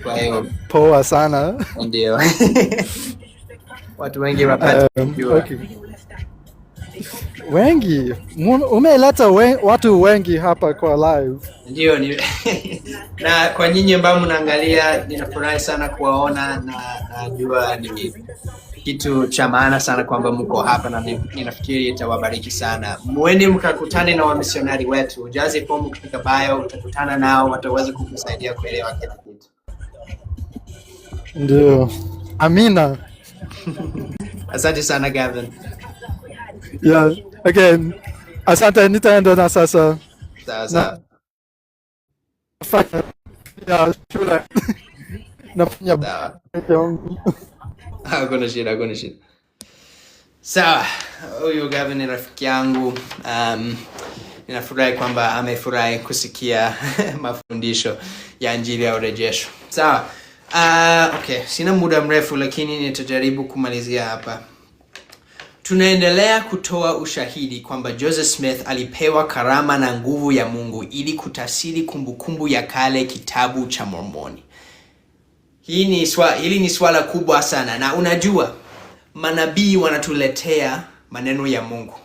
Kwa hiyo poa sana. Ndio. Watu wengi wapate kujua. Okay. Wengi umeleta watu wengi hapa kwa live. Ndio na kwa nyinyi ambao mnaangalia, ninafurahi sana kuwaona na najua ni kitu cha maana sana kwamba mko hapa, na ninafikiri itawabariki sana. Mwende mkakutane na wamisionari wetu, ujaze fomu katika bio, utakutana nao, wataweza kukusaidia kuelewa kila kitu. Ndio. Amina. Asante sana Gavin. Yeah, again, asante, nitaenda na sasa. Sawa. Ya shule. Nafanya Hakuna shida. Sawa, huyu Gavin ni rafiki yangu. Ninafurahi kwamba amefurahi kusikia mafundisho ya Injili ya urejesho. Sawa. Okay, sina muda mrefu lakini nitajaribu kumalizia hapa. Tunaendelea kutoa ushahidi kwamba Joseph Smith alipewa karama na nguvu ya Mungu ili kutafsiri kumbukumbu ya kale, kitabu cha Mormoni. Hili ni swala kubwa sana, na unajua manabii wanatuletea maneno ya Mungu.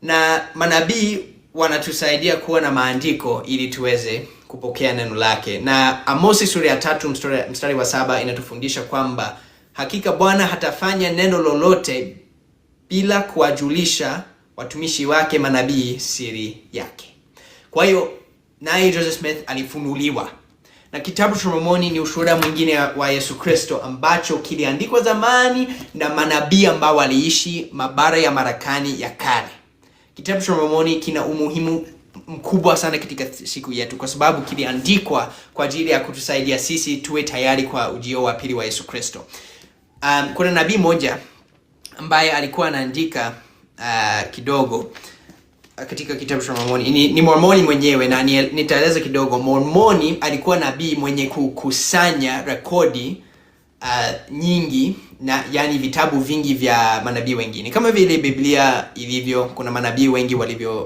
Na manabii wanatusaidia kuwa na maandiko ili tuweze kupokea neno lake. Na Amosi sura ya 3 mstari wa 7 inatufundisha kwamba hakika Bwana hatafanya neno lolote bila kuwajulisha watumishi wake manabii siri yake. Kwa hiyo naye Joseph Smith alifunuliwa. Na kitabu cha Mormoni ni ushuhuda mwingine wa Yesu Kristo ambacho kiliandikwa zamani na manabii ambao waliishi mabara ya Marekani ya kale. Kitabu cha Mormoni kina umuhimu mkubwa sana katika siku yetu kwa sababu kiliandikwa kwa ajili ya kutusaidia sisi tuwe tayari kwa ujio wa pili wa Yesu Kristo. Kuna nabii moja ambaye alikuwa anaandika kidogo katika kitabu cha Mormoni. Ni Mormoni mwenyewe, na nitaeleza kidogo. Mormoni alikuwa nabii mwenye kukusanya rekodi nyingi, na yani vitabu vingi vya manabii wengine. Kama vile Biblia ilivyo, kuna manabii wengi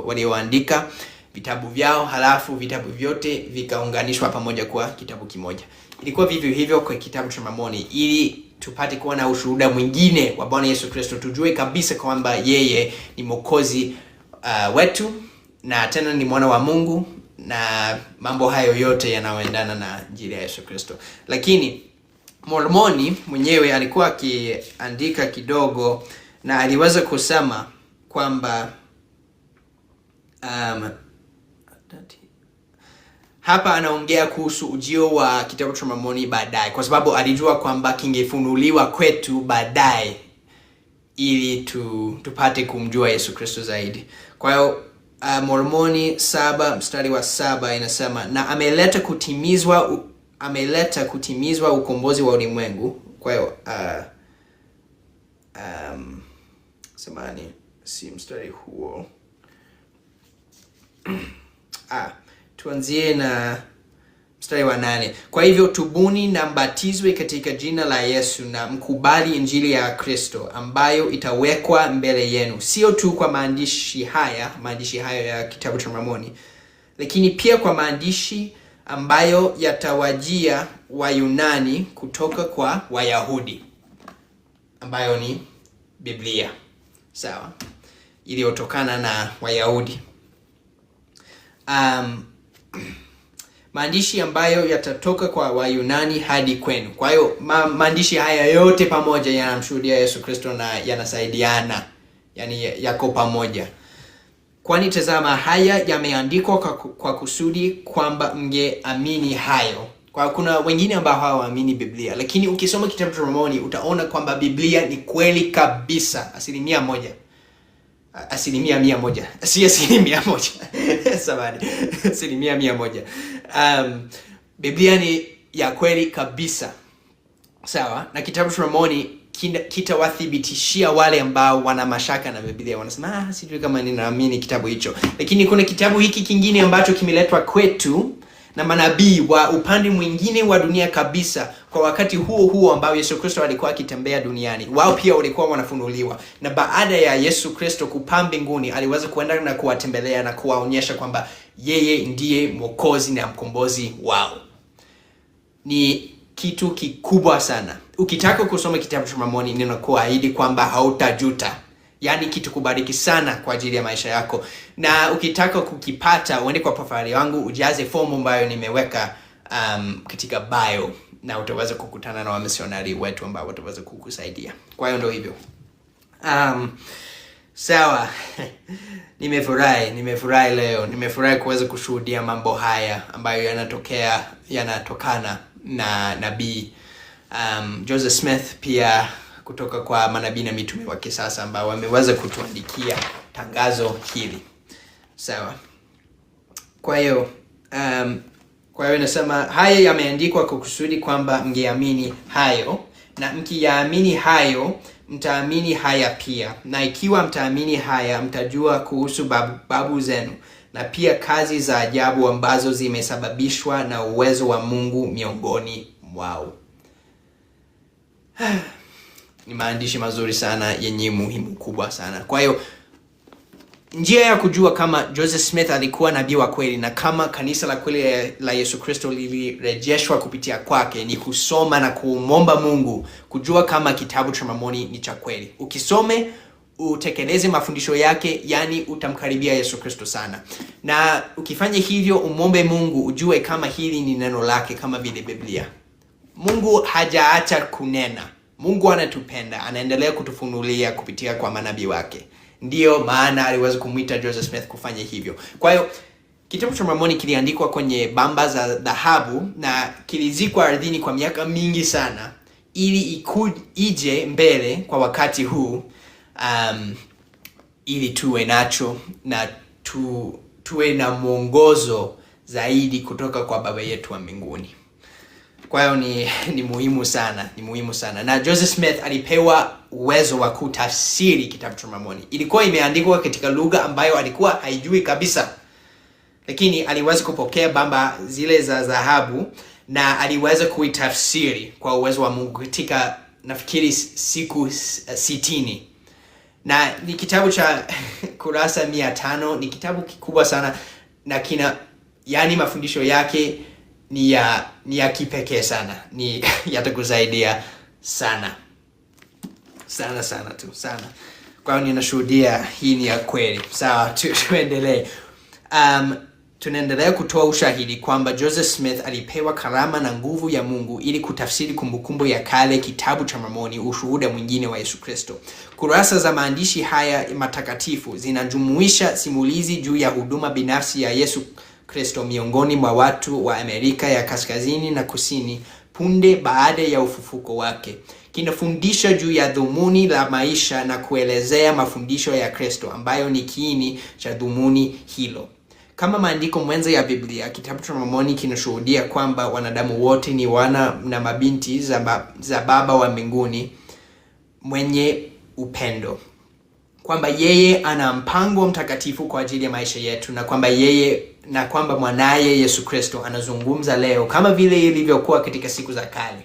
walioandika vitabu vyao, halafu vitabu vyote vikaunganishwa pamoja kwa kitabu kimoja. Ilikuwa vivyo hivyo kwa kitabu cha Mormoni, ili tupate kuwa na ushuhuda mwingine wa Bwana Yesu Kristo, tujue kabisa kwamba yeye ni Mwokozi wetu na tena ni mwana wa Mungu, na mambo hayo yote yanayoendana na Injili ya Yesu Kristo. Lakini Mormoni mwenyewe alikuwa akiandika kidogo, na aliweza kusema kwamba hapa anaongea kuhusu ujio wa kitabu cha Mormoni baadaye, kwa sababu alijua kwamba kingefunuliwa kwetu baadaye ili tupate kumjua Yesu Kristo zaidi. Kwa hiyo Mormoni 7 mstari wa 7 inasema, na ameleta kutimizwa ukombozi wa ulimwengu. Kwa hiyo samani si mstari huo. Tuanzie na mstari wa 8. Kwa hivyo tubuni na mbatizwe katika jina la Yesu na mkubali Injili ya Kristo ambayo itawekwa mbele yenu, sio tu kwa maandishi haya ya kitabu cha Mormoni, lakini pia kwa maandishi ambayo yatawajia Wayunani kutoka kwa Wayahudi, ambayo ni Biblia, sawa, iliyotokana na Wayahudi. Maandishi ambayo yatatoka kwa Wayunani hadi kwenu. Kwa hiyo maandishi haya yote pamoja yanamshuhudia Yesu Kristo na yanasaidiana, yani yako pamoja. Kwani tazama, haya yameandikwa kwa kusudi kwamba mngeamini hayo. Kwa kuna wengine ambao hawaamini Biblia, lakini ukisoma kitabu cha Mormoni utaona kwamba Biblia ni kweli kabisa, 100%. Asilimia 100. Si asilimia 100. Samahani. Asilimia 100. Biblia ni ya kweli kabisa. Sawa? Na kitabu cha Mormoni kitawathibitishia wale ambao wana mashaka na Biblia. Wanasema, sijui kama ninaamini kitabu hicho. Lakini kuna kitabu hiki kingine ambacho kimeletwa kwetu na manabii wa upande mwingine wa dunia kabisa kwa wakati huo huo ambao Yesu Kristo alikuwa akitembea duniani. Wao pia walikuwa wanafunuliwa, na baada ya Yesu Kristo kupaa mbinguni aliweza kuenda na kuwatembelea na kuwaonyesha kwamba yeye ndiye Mwokozi na mkombozi wao. Ni kitu kikubwa sana. Ukitaka kusoma kitabu cha Mormoni, ninakuahidi kwamba hautajuta. Yani kitu kubariki sana kwa ajili ya maisha yako. Na ukitaka kukipata, uende kwa profile yangu, ujaze fomu ambayo nimeweka katika bio, na utaweza kukutana na wamisionari wetu ambao wataweza kukusaidia. Kwa hiyo ndio hivyo. Sawa. Nimefurahi leo. Nimefurahi kuweza kushuhudia mambo haya ambayo yanatokana na nabii Joseph Smith, pia kutoka kwa manabii na mitume wa kisasa ambao wameweza kutuandikia tangazo hili. Sawa. Kwa hiyo nasema haya yameandikwa kwa kusudi kwamba mngeamini hayo, na mkiyaamini hayo mtaamini haya pia, na ikiwa mtaamini haya mtajua kuhusu babu zenu na pia kazi za ajabu ambazo zimesababishwa na uwezo wa Mungu miongoni mwao. Ni maandishi mazuri sana yenye muhimu kubwa sana. Kwa hiyo njia ya kujua kama Joseph Smith alikuwa nabii wa kweli na kama kanisa la kweli la Yesu Kristo lilirejeshwa kupitia kwake ni kusoma na kuomba Mungu kujua kama kitabu cha Mormoni ni cha kweli. Ukisome, utekeleze mafundisho yake, yani utamkaribia Yesu Kristo sana. Na ukifanya hivyo, umombe Mungu ujue kama hili ni neno lake kama vile Biblia. Mungu hajaacha kunena. Mungu anatupenda, anaendelea kutufunulia kupitia kwa manabii wake. Ndiyo maana aliweza kumuita Joseph Smith kufanya hivyo. Kwa hiyo kitabu cha Mormoni kiliandikwa kwenye bamba za dhahabu na kilizikwa ardhini kwa miaka mingi sana ili ije mbele kwa wakati huu, ili tuwe nacho na tuwe na mwongozo zaidi kutoka kwa Baba yetu wa mbinguni. Kwa hiyo ni muhimu sana, ni muhimu sana. Na Joseph Smith alipewa uwezo wa kutafsiri kitabu cha Mormoni. Ilikuwa imeandikwa katika lugha ambayo alikuwa haijui kabisa, lakini aliweza kupokea bamba zile za dhahabu na aliweza kuitafsiri kwa uwezo wa Mungu katika, nafikiri, siku 60. Na ni kitabu cha kurasa 500. Ni kitabu kikubwa sana na yani mafundisho yake ni ya kipekee sana. Ni yatakusaidia sana. Sana tu, sana. Kwa hiyo ninashuhudia hii ni ya kweli. Sawa, tuendelee. Tunaendelea kutoa ushahidi kwamba Joseph Smith alipewa karama na nguvu ya Mungu ili kutafsiri kumbukumbu ya kale, kitabu cha Mormoni, ushuhuda mwingine wa Yesu Kristo. Kurasa za maandishi haya matakatifu zinajumuisha simulizi juu ya huduma binafsi ya Yesu Kristo miongoni mwa watu wa Amerika ya Kaskazini na Kusini punde baada ya ufufuko wake. Kinafundisha juu ya dhumuni la maisha na kuelezea mafundisho ya Kristo ambayo ni kiini cha dhumuni hilo. Kama maandiko mwenza ya Biblia, kitabu cha Mormoni kinashuhudia kwamba wanadamu wote ni wana na mabinti za Baba wa mbinguni mwenye upendo, kwamba yeye ana mpango mtakatifu kwa ajili ya maisha yetu, na kwamba mwanaye Yesu Kristo anazungumza leo kama vile ilivyokuwa katika siku za kale.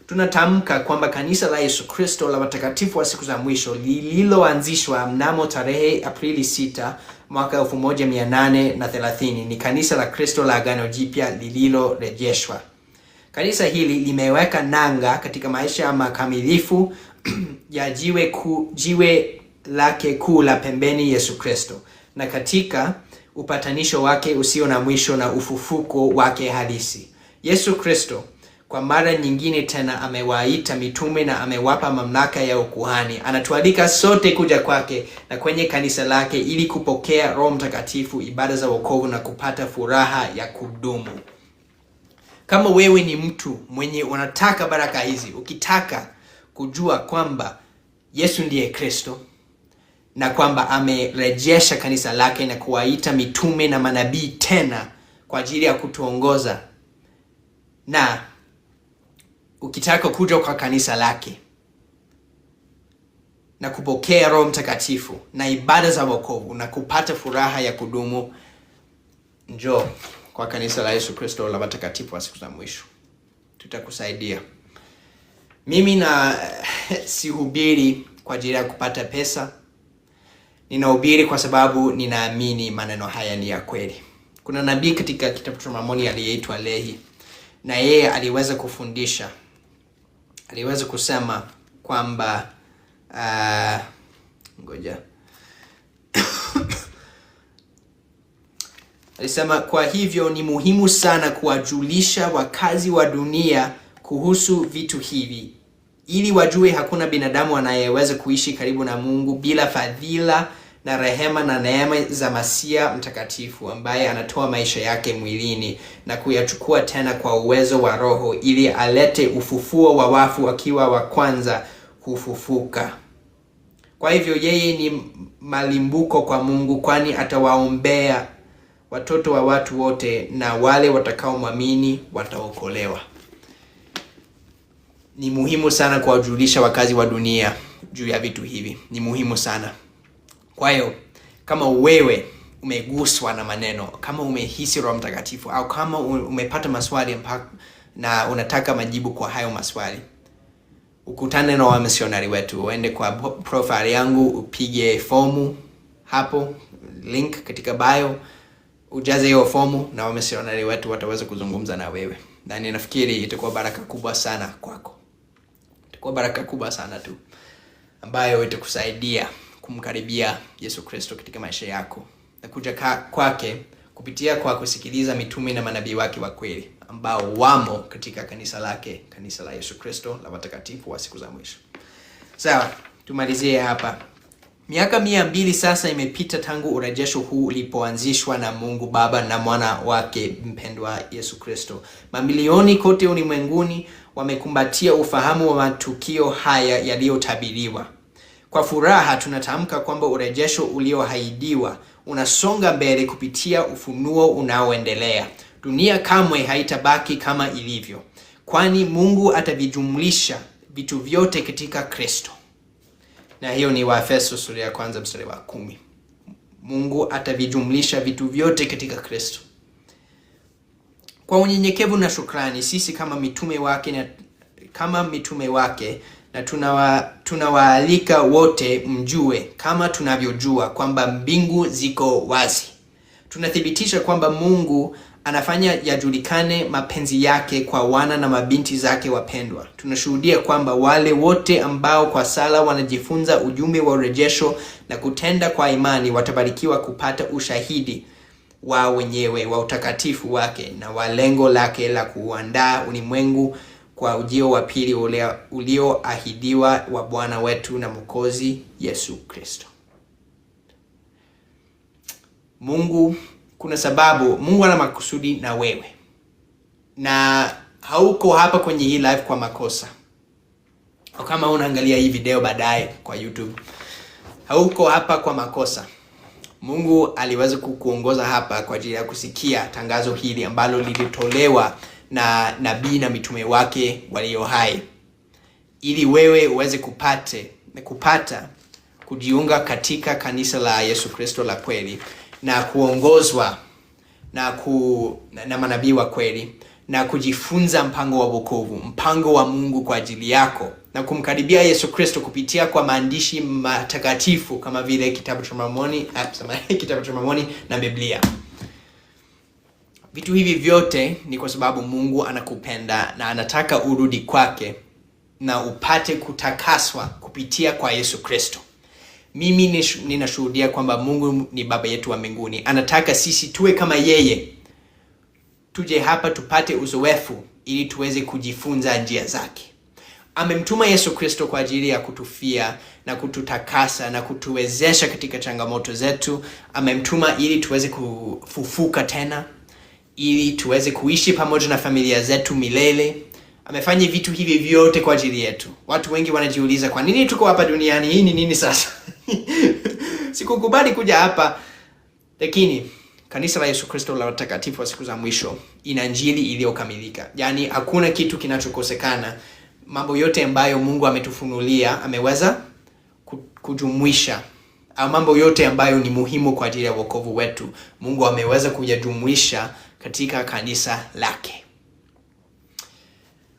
Tunatamka kwamba kanisa la Yesu Kristo la watakatifu wa siku za mwisho lililoanzishwa mnamo tarehe Aprili 6 mwaka 1830 ni kanisa la Kristo la Agano Jipya lililorejeshwa. Kanisa hili limeweka nanga katika maisha ya makamilifu ya jiwe lake kuu la pembeni, Yesu Kristo, na katika upatanisho wake usio na mwisho na ufufuko wake halisi. Yesu Kristo kwa mara nyingine tena amewaita mitume na amewapa mamlaka ya ukuhani. Anatualika sote kuja kwake na kwenye kanisa lake ili kupokea Roho Mtakatifu, ibada za wokovu na kupata furaha ya kudumu. Kama wewe ni mtu mwenye unataka baraka hizi, ukitaka kujua kwamba Yesu ndiye Kristo na kwamba amerejesha kanisa lake na kuwaita mitume na manabii tena kwa ajili ya kutuongoza, na ukitaka kuja kwa kanisa lake na kupokea Roho Mtakatifu na ibada za wokovu na kupata furaha ya kudumu, njoo. kwa kanisa la Yesu Kristo la watakatifu wa siku za mwisho. Tutakusaidia. Mimi na sihubiri kwa ajili ya kupata pesa. Ninahubiri kwa sababu ninaamini maneno haya ni ya kweli. Kuna nabii katika kitabu cha Mormoni aliyeitwa Lehi, na yeye aliweza kufundisha, aliweza kusema kwamba alisema, kwa hivyo ni muhimu sana kuwajulisha wakazi wa dunia kuhusu vitu hivi, ili wajue hakuna binadamu anayeweza kuishi karibu na Mungu bila fadhila na rehema na neema za Masia mtakatifu, ambaye anatoa maisha yake mwilini na kuyachukua tena kwa uwezo wa Roho, ili alete ufufuo wa wafu akiwa wa kwanza kufufuka. Kwa hivyo yeye ni malimbuko kwa Mungu, kwani atawaombea watoto wa watu wote, na wale watakaomwamini wataokolewa. Ni muhimu sana kuwajulisha wakazi wa dunia juu ya vitu hivi. Ni muhimu sana. Kwa hiyo kama wewe umeguswa na maneno, kama umehisi Roho Mtakatifu, au kama umepata maswali na unataka majibu kwa hayo maswali, ukutane na wamisionari wetu. Uende kwa profile yangu, upige fomu hapo, link katika bio, ujaze hiyo fomu na wamisionari wetu wataweza kuzungumza na wewe. Na ninafikiri itakuwa baraka kubwa sana kwako. Itakuwa baraka kubwa sana tu, ambayo itakusaidia kumkaribia Yesu Kristo katika maisha yako, na kuja kwake kupitia kwa kusikiliza mitume na manabii wake wa kweli, ambao wamo katika kanisa lake, kanisa la Yesu Kristo la watakatifu wa siku za mwisho. Sawa, tumalizie hapa. Miaka 200 sasa imepita tangu urejesho huu ulipoanzishwa na Mungu Baba na mwana wake mpendwa Yesu Kristo. Mamilioni kote ulimwenguni wamekumbatia ufahamu wa matukio haya yaliyotabiriwa. Kwa furaha tunatamka kwamba urejesho ulioahidiwa unasonga mbele kupitia ufunuo unaoendelea. Dunia kamwe haitabaki kama ilivyo, kwani Mungu atavijumlisha vitu vyote katika Kristo. Na hiyo ni Waefeso sura ya 1 mstari wa 10. Mungu atavijumlisha vitu vyote katika Kristo. Kwa unyenyekevu na shukrani, sisi kama mitume wake na tunawaalika wote mjue kama tunavyojua kwamba mbingu ziko wazi. Tunathibitisha kwamba Mungu anafanya yajulikane mapenzi yake kwa wana na mabinti zake wapendwa. Tunashuhudia kwamba wale wote ambao kwa sala wanajifunza ujumbe wa urejesho na kutenda kwa imani watabarikiwa kupata ushahidi wa wenyewe wa utakatifu wake na wa lengo lake la kuandaa ulimwengu kwa ujio wa pili ulioahidiwa wa Bwana wetu na Mwokozi Yesu Kristo. Kuna sababu Mungu ana makusudi na wewe, na hauko hapa kwenye hii live kwa makosa. Au kama unaangalia hii video baadaye kwa YouTube, hauko hapa kwa makosa. Mungu aliweza kukuongoza hapa kwa ajili ya kusikia tangazo hili ambalo lilitolewa na nabii na mitume wake walio hai, ili wewe uweze kupata kujiunga katika kanisa la Yesu Kristo la kweli, na kuongozwa na manabii wa kweli, na kujifunza mpango wa wokovu, mpango wa Mungu kwa ajili yako, na kumkaribia Yesu Kristo kupitia kwa maandishi matakatifu kama vile kitabu cha Mormoni na Biblia. Vitu hivi vyote ni kwa sababu Mungu anakupenda na anataka urudi kwake na upate kutakaswa kupitia kwa Yesu Kristo. Mimi ninashuhudia kwamba Mungu ni Baba yetu wa mbinguni. Anataka sisi tuwe kama yeye. Tuje hapa tupate uzoefu ili tuweze kujifunza njia zake. Amemtuma Yesu Kristo kwa ajili ya kutufia na kututakasa na kutuwezesha katika changamoto zetu. Amemtuma ili tuweze kufufuka tena, ili tuweze kuishi pamoja na familia zetu milele. Amefanya vitu hivi vyote kwa ajili yetu. Watu wengi wanajiuliza, kwa nini tuko hapa duniani? Hii ni nini sasa? Sikukubali kuja hapa. Lakini kanisa la Yesu Kristo la watakatifu wa siku za mwisho ina injili iliyokamilika. Yaani hakuna kitu kinachokosekana. Mambo yote ambayo Mungu ametufunulia ameweza kujumuisha. Mambo yote ambayo ni muhimu kwa ajili ya wokovu wetu, Mungu ameweza kuyajumuisha katika kanisa lake.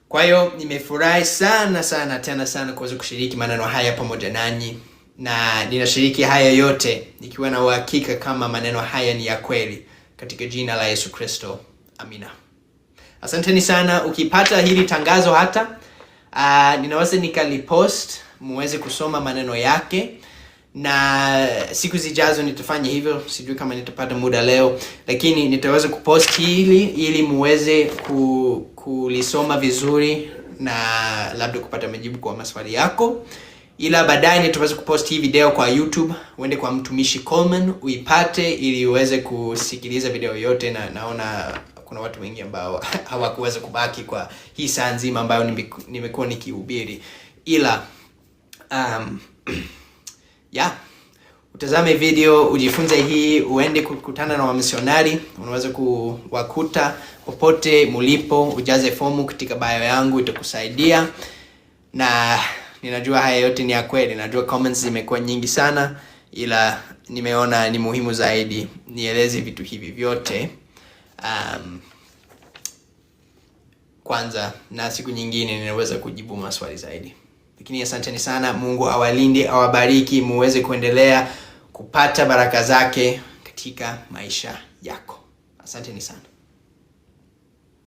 Kwa hiyo nimefurahi sana sana tena sana kuweza kushiriki maneno haya pamoja nanyi, na ninashiriki haya yote nikiwa na uhakika kama maneno haya ni ya kweli, katika jina la Yesu Kristo. Amina. Asanteni sana. Ukipata hili tangazo hata ninaweza nikalipost muweze kusoma maneno yake, na siku zijazo nitafanya hivyo. Sijui kama nitapata muda leo, lakini nitaweza kupost hili ili muweze kulisoma vizuri na labda kupata majibu kwa maswali yako. Ila baadaye nitaweza kupost hii video kwa YouTube. Uende kwa Mtumishi Coleman uipate ili uweze kusikiliza video yote, na naona kuna watu wengi ambao hawakuweza kubaki kwa hii saa nzima ambayo nimekuwa nikihubiri. Ila utazame video, ujifunze hii, uende kukutana na wamisionari. Unaweza kuwakuta popote mulipo, ujaze fomu katika bio yangu, itakusaidia. Na ninajua haya yote ni ya kweli. Najua comments zimekuwa nyingi sana, ila nimeona ni muhimu zaidi nieleze vitu hivi vyote kwanza, na siku nyingine ninaweza kujibu maswali zaidi. Lakini asanteni sana. Mungu awalinde, awabariki, muweze kuendelea kupata baraka zake katika maisha yako. Asanteni sana.